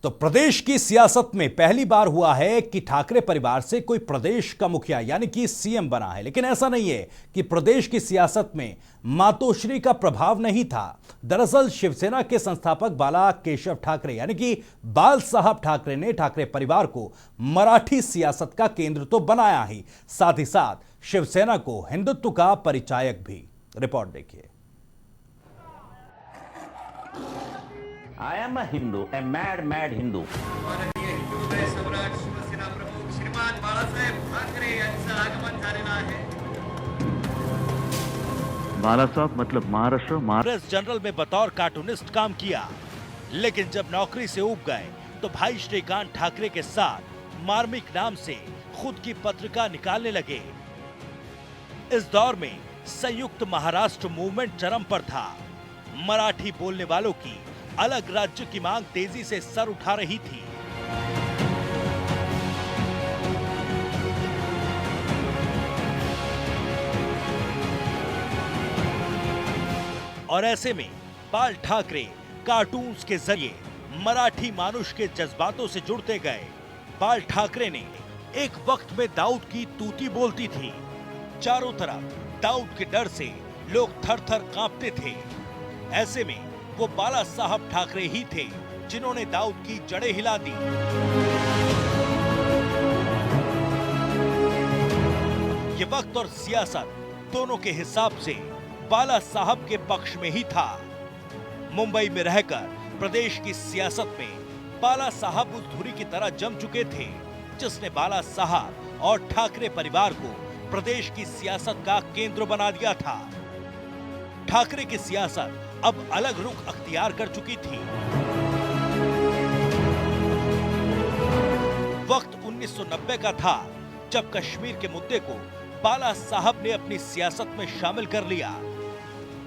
तो प्रदेश की सियासत में पहली बार हुआ है कि ठाकरे परिवार से कोई प्रदेश का मुखिया यानी कि सीएम बना है। लेकिन ऐसा नहीं है कि प्रदेश की सियासत में मातोश्री का प्रभाव नहीं था। दरअसल शिवसेना के संस्थापक बाला केशव ठाकरे यानी कि बाल साहब ठाकरे ने ठाकरे परिवार को मराठी सियासत का केंद्र तो बनाया ही, साथ ही साथ शिवसेना को हिंदुत्व का परिचायक भी। रिपोर्ट देखिए। I am a Hindu, a mad Hindu. भारतीय हिंदू हृदय सम्राट शिवसेना प्रमुख श्रीमान बाळासाहेब ठाकरे यांचं आगमन झालेलं आहे। बाला साहब मतलब महाराष्ट्र प्रेस जनरल में बतौर कार्टूनिस्ट काम किया, लेकिन जब नौकरी से ऊब गए तो भाई श्रीकांत ठाकरे के साथ मार्मिक नाम से खुद की पत्रिका निकालने लगे। इस दौर में संयुक्त महाराष्ट्र मूवमेंट चरम पर था। मराठी बोलने वालों की अलग राज्य की मांग तेजी से सर उठा रही थी। और ऐसे में बाल ठाकरे कार्टून्स के जरिए मराठी मानुष के जज्बातों से जुड़ते गए। बाल ठाकरे ने एक वक्त में दाऊद की तूती बोलती थी। चारों तरफ दाऊद के डर से लोग थर थर कांपते थे। ऐसे में वो बाला साहब ठाकरे ही थे जिन्होंने दाऊद की जड़ें हिला दी। ये वक्त और सियासत दोनों के हिसाब से बाला साहब के पक्ष में ही था। मुंबई में रहकर प्रदेश की सियासत में बाला साहब उस धुरी की तरह जम चुके थे जिसने बाला साहब और ठाकरे परिवार को प्रदेश की सियासत का केंद्र बना दिया था। ठाकरे की सियासत अब अलग रुख अख्तियार कर चुकी थी। वक्त 1990 का था जब कश्मीर के मुद्दे को बाला साहब ने अपनी सियासत में शामिल कर लिया।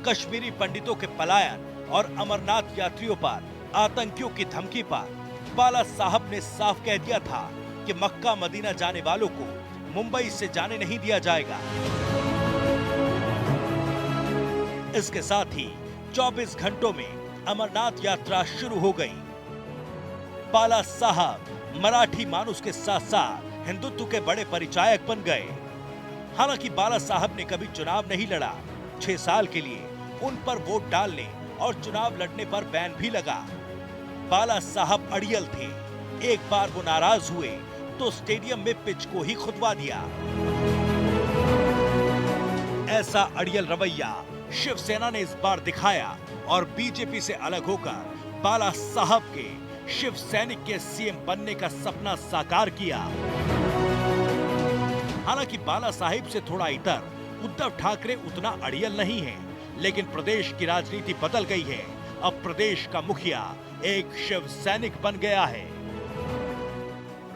कश्मीरी पंडितों के पलायन और अमरनाथ यात्रियों पर आतंकियों की धमकी पर बाला साहब ने साफ कह दिया था कि मक्का मदीना जाने वालों को मुंबई से जाने नहीं दिया जाएगा। इसके साथ ही 24 घंटों में अमरनाथ यात्रा शुरू हो गई। बाला साहब मराठी मानुष के साथ साथ हिंदुत्व के बड़े परिचायक बन गए। हालांकि बाला साहब ने कभी चुनाव नहीं लड़ा। 6 साल के लिए उन पर वोट डालने और चुनाव लड़ने पर बैन भी लगा। बाला साहब अड़ियल थे। एक बार वो नाराज हुए तो स्टेडियम में पिच को ही खुदवा दिया। ऐसा अड़ियल रवैया शिवसेना ने इस बार दिखाया और बीजेपी से अलग होकर बाला साहब के शिव सैनिक के सीएम बनने का सपना साकार किया। हालांकि बाला साहिब से थोड़ा इतर उद्धव ठाकरे उतना अड़ियल नहीं है, लेकिन प्रदेश की राजनीति बदल गई है। अब प्रदेश का मुखिया एक शिव सैनिक बन गया है।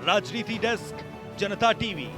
राजनीति डेस्क, जनता टीवी।